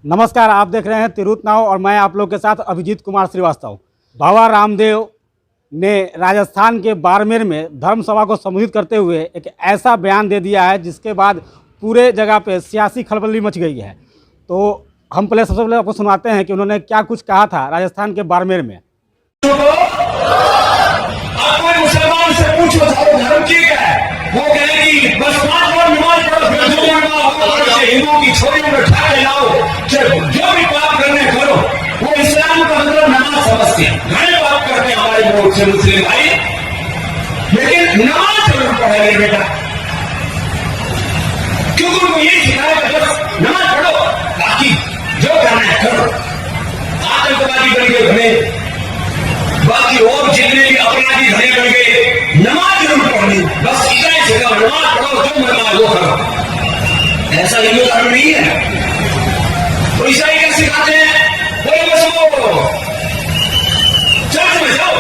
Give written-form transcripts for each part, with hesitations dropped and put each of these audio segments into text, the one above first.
नमस्कार, आप देख रहे हैं तिरुत नाव और मैं आप लोग के साथ अभिजीत कुमार श्रीवास्तव। बाबा रामदेव ने राजस्थान के बाड़मेर में धर्म सभा को संबोधित करते हुए एक ऐसा बयान दे दिया है जिसके बाद पूरे जगह पे सियासी खलबली मच गई है। तो हम सबसे पहले आपको सुनाते हैं कि उन्होंने क्या कुछ कहा था राजस्थान के बाड़मेर में। मुसलमान से पूछो धर्म ठीक है, वो कहेगी बस 5 बार नमाज पढ़ो, फिर हिंदुओं की छोरियों में उठा के लाओ, जो भी पाप करने करो। वो इस्लाम का मतलब नमाज समझते हैं। घने पाप करते हैं हमारे बहुत से मुस्लिम भाई, लेकिन नमाज जरूर पढ़े मेरे बेटा, क्योंकि उनको यही सिखाया बस नमाज पढ़ो, बाकी जो करना है करो। आतंकवादी बन गए घने, बाकी और जितने भी अपराधी घने बन गए, नमाज जरूर पढ़नी, बस इतना ही सिखाओ, नमाज पढ़ो, जो मरना वो करो। ऐसा हिंदू धर्म नहीं है। तो ईसाई क्या सिखाते हैं? बोले बस वो चर्च में जाओ,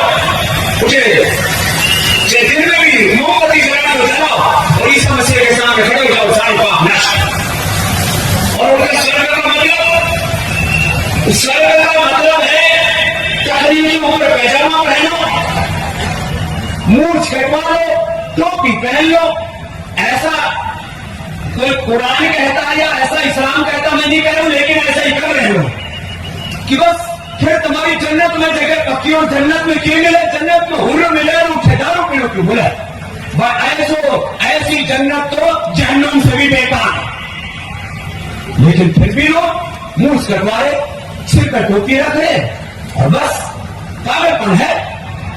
उठे दिन में भी मोमबत्ती जलाओ जलाओ और ईसा मसीह के सामने खड़े हो जाओ, सारे पाप नष्ट। और उनका स्वर्ग का मतलब है तकरीबी उम्र पैजामा पहनो, मूंछ कटवा लो, टोपी पहन लो। ऐसा कोई कुरान कहता है या ऐसा इस्लाम कहता, मैं नहीं कह रहा हूं, लेकिन ऐसा ही कर रहे हो कि बस फिर तुम्हारी जन्नत में जगह पक्की और जन्नत में क्यों मिले, जन्नत में हुर्र मिले और ठेदारों पीड़ों क्यों मिले। ऐसी जन्नत तो जहन्नम से भी बेकार। लेकिन फिर भी लोग मुंह कटवाए, सिर पर टोपी रख रहे और बस पागलपन है।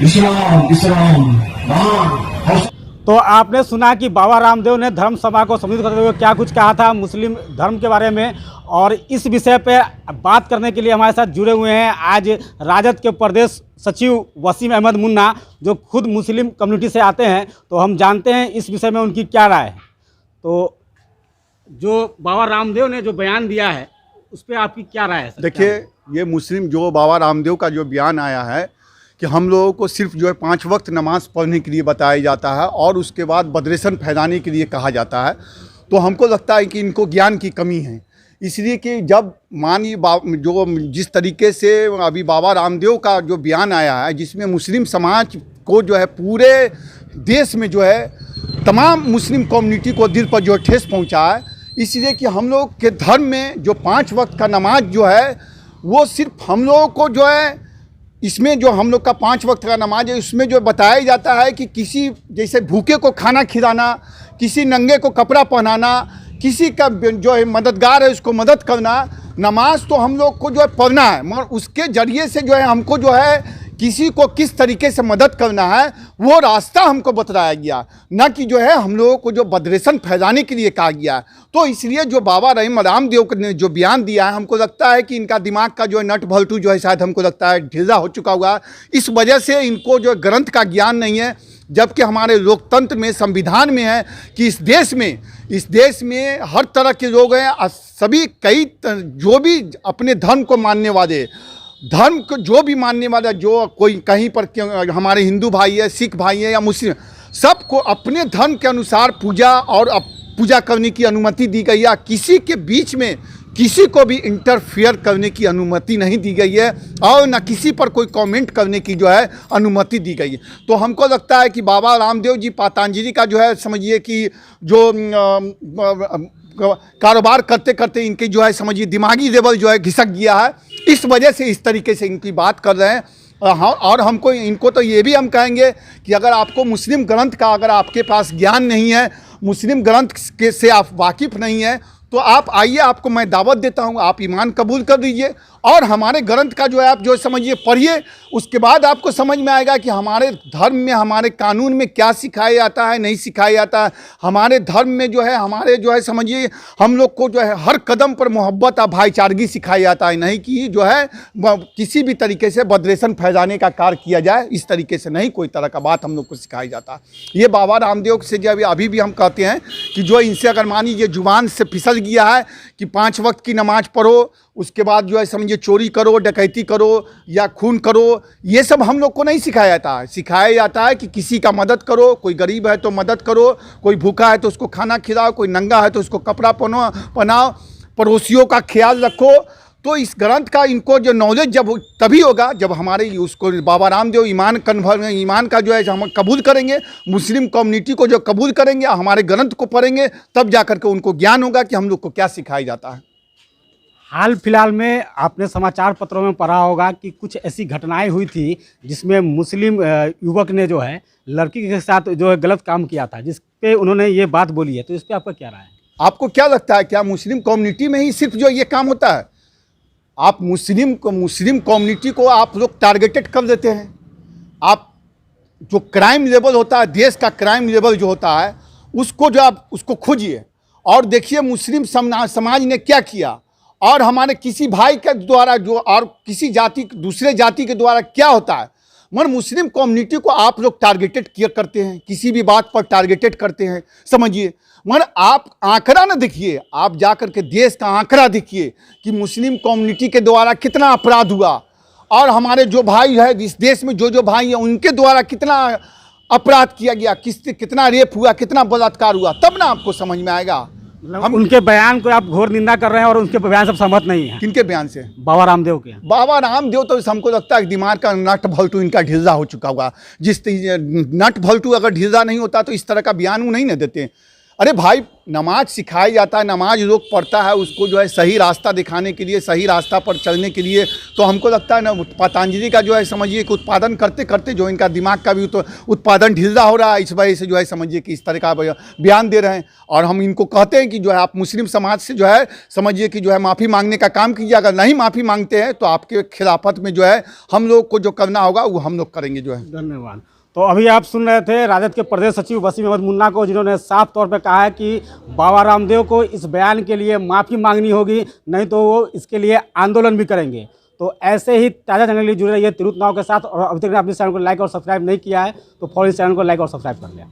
इस्लाम इस्लाम महान। तो आपने सुना कि बाबा रामदेव ने धर्म सभा को संबोधित करते हुए क्या कुछ कहा था मुस्लिम धर्म के बारे में। और इस विषय पे बात करने के लिए हमारे साथ जुड़े हुए हैं आज राजद के प्रदेश सचिव वसीम अहमद मुन्ना, जो खुद मुस्लिम कम्युनिटी से आते हैं। तो हम जानते हैं इस विषय में उनकी क्या राय है। तो जो बाबा रामदेव ने जो बयान दिया है उस पर आपकी क्या राय है? देखिए, ये मुस्लिम जो बाबा रामदेव का जो बयान आया है कि हम लोगों को सिर्फ जो है 5 वक्त नमाज पढ़ने के लिए बताया जाता है और उसके बाद बदरेशन फैलाने के लिए कहा जाता है, तो हमको लगता है कि इनको ज्ञान की कमी है। इसलिए कि जब मानिए जो जिस तरीके से अभी बाबा रामदेव का जो बयान आया है, जिसमें मुस्लिम समाज को जो है पूरे देश में जो है तमाम मुस्लिम कम्युनिटी को दिल पर जो है ठेस पहुँचा है। इसलिए कि हम लोग के धर्म में जो 5 वक्त का नमाज जो है वो सिर्फ हम लोगों को जो है, इसमें जो हम लोग का 5 वक्त का नमाज है उसमें जो बताया जाता है कि किसी जैसे भूखे को खाना खिलाना, किसी नंगे को कपड़ा पहनाना, किसी का जो है मददगार है उसको मदद करना। नमाज तो हम लोग को जो है पढ़ना है, मगर उसके ज़रिए से जो है हमको जो है किसी को किस तरीके से मदद करना है वो रास्ता हमको बताया गया, ना कि जो है हम लोगों को जो बदरेशन फैलाने के लिए कहा गया। तो इसलिए जो बाबा रामदेव ने जो बयान दिया है, हमको लगता है कि इनका दिमाग का जो है नट भल्टू जो है शायद हमको लगता है ढीला हो चुका हुआ। इस वजह से इनको जो ग्रंथ का ज्ञान नहीं है, जबकि हमारे लोकतंत्र में संविधान में है कि इस देश में हर तरह के लोग हैं। सभी जो भी अपने धर्म को मानने वाले, धर्म को जो भी मानने वाला, जो कोई कहीं पर हमारे हिंदू भाई है, सिख भाई है या मुस्लिम, सबको अपने धर्म के अनुसार पूजा करने की अनुमति दी गई है। किसी के बीच में किसी को भी इंटरफियर करने की अनुमति नहीं दी गई है और न किसी पर कोई कमेंट करने की जो है अनुमति दी गई है। तो हमको लगता है कि बाबा रामदेव जी पतंजलि का जो है समझिए कि जो कारोबार करते करते इनके जो है समझिए दिमागी लेवल जो है घिसक गया है, इस वजह से इस तरीके से इनकी बात कर रहे हैं। हाँ, और हमको इनको तो ये भी हम कहेंगे कि अगर आपको मुस्लिम ग्रंथ का अगर आपके पास ज्ञान नहीं है, मुस्लिम ग्रंथ से आप वाकिफ़ नहीं है, तो आप आइए, आपको मैं दावत देता हूँ, आप ईमान कबूल कर लीजिए और हमारे ग्रंथ का जो है आप जो समझिए पढ़िए। उसके बाद आपको समझ में आएगा कि हमारे धर्म में, हमारे कानून में क्या सिखाया जाता है, नहीं सिखाया जाता है। हमारे धर्म में जो है हमारे जो है समझिए हम लोग को जो है हर कदम पर मोहब्बत और भाईचारगी सिखाया जाता है, नहीं कि जो है किसी भी तरीके से बदरेशन फैलाने का कार्य किया जाए। इस तरीके से नहीं कोई तरह का बात हम लोग को सिखाया जाता। ये बाबा रामदेव से जो अभी भी हम कहते हैं कि जो इनसे अगर मानिए ये जुबान से फिसल गया है कि 5 वक्त की नमाज पढ़ो, उसके बाद जो है समझिए चोरी करो, डकैती करो या खून करो, ये सब हम लोग को नहीं सिखाया जाता है। सिखाया जाता है कि किसी का मदद करो, कोई गरीब है तो मदद करो, कोई भूखा है तो उसको खाना खिलाओ, कोई नंगा है तो उसको कपड़ा पहनाओ। पड़ोसियों का ख्याल रखो। तो इस ग्रंथ का इनको जो नॉलेज जब तभी होगा जब हमारे उसको बाबा रामदेव ईमान का जो है हम कबूल करेंगे, मुस्लिम कम्युनिटी को जो कबूल करेंगे, हमारे ग्रंथ को पढ़ेंगे, तब जाकर के उनको ज्ञान होगा कि हम लोग को क्या सिखाया जाता है। हाल फिलहाल में आपने समाचार पत्रों में पढ़ा होगा कि कुछ ऐसी घटनाएं हुई थी जिसमें मुस्लिम युवक ने जो है लड़की के साथ जो है गलत काम किया था, जिस पे उन्होंने ये बात बोली है। तो इस पे आपका क्या राय है? आपको क्या लगता है, क्या मुस्लिम कम्युनिटी में ही सिर्फ जो ये काम होता है? आप मुस्लिम कम्युनिटी को आप लोग टारगेटेड कर देते हैं। आप जो क्राइम लेवल होता है, देश का क्राइम लेवल जो होता है, उसको जो आप उसको खोजिए और देखिए मुस्लिम समाज ने क्या किया, और हमारे किसी भाई के द्वारा जो और किसी जाति दूसरे जाति के द्वारा क्या होता है। मगर मुस्लिम कम्युनिटी को आप लोग टारगेटेड किया करते हैं, किसी भी बात पर टारगेटेड करते हैं, समझिए। मगर आप आंकड़ा ना देखिए, आप जाकर के देश का आंकड़ा देखिए कि मुस्लिम कम्युनिटी के द्वारा कितना अपराध हुआ, और हमारे जो भाई है इस देश में जो भाई हैं उनके द्वारा कितना अपराध किया गया, कितना रेप हुआ, कितना बलात्कार हुआ, तब ना आपको समझ में आएगा। हम उनके बयान को आप घोर निंदा कर रहे हैं और उनके बयान से सहमत नहीं है। किनके बयान से? बाबा रामदेव के। बाबा रामदेव तो हमको लगता है दिमाग का नट भल्टू इनका ढीला हो चुका होगा। जिस नट भल्टू अगर ढीला नहीं होता तो इस तरह का बयान वो नहीं ना देते। अरे भाई, नमाज सिखाई जाता है, नमाज लोग पढ़ता है, उसको जो है सही रास्ता दिखाने के लिए, सही रास्ता पर चलने के लिए। तो हमको लगता है ना पतंजलि का जो है समझिए कि उत्पादन करते करते जो इनका दिमाग का भी तो उत्पादन ढीला हो रहा है, इस वजह से जो है समझिए कि इस तरह का बयान दे रहे हैं। और हम इनको कहते हैं कि जो है आप मुस्लिम समाज से जो है समझिए कि जो है माफ़ी मांगने का काम कीजिए। अगर नहीं माफ़ी मांगते हैं तो आपके खिलाफत में जो है हम लोग को जो करना होगा वो हम लोग करेंगे जो है। धन्यवाद। तो अभी आप सुन रहे थे राजद के प्रदेश सचिव वसीम अहमद मुन्ना को, जिन्होंने साफ तौर पे कहा है कि बाबा रामदेव को इस बयान के लिए माफ़ी मांगनी होगी, नहीं तो वो इसके लिए आंदोलन भी करेंगे। तो ऐसे ही ताज़ा जानकारी के लिए जुड़े रहिए तिरुत नाव के साथ। और अभी तक आपने इस चैनल को लाइक और सब्सक्राइब नहीं किया है तो फौरन इस चैनल को लाइक और सब्सक्राइब कर लिया।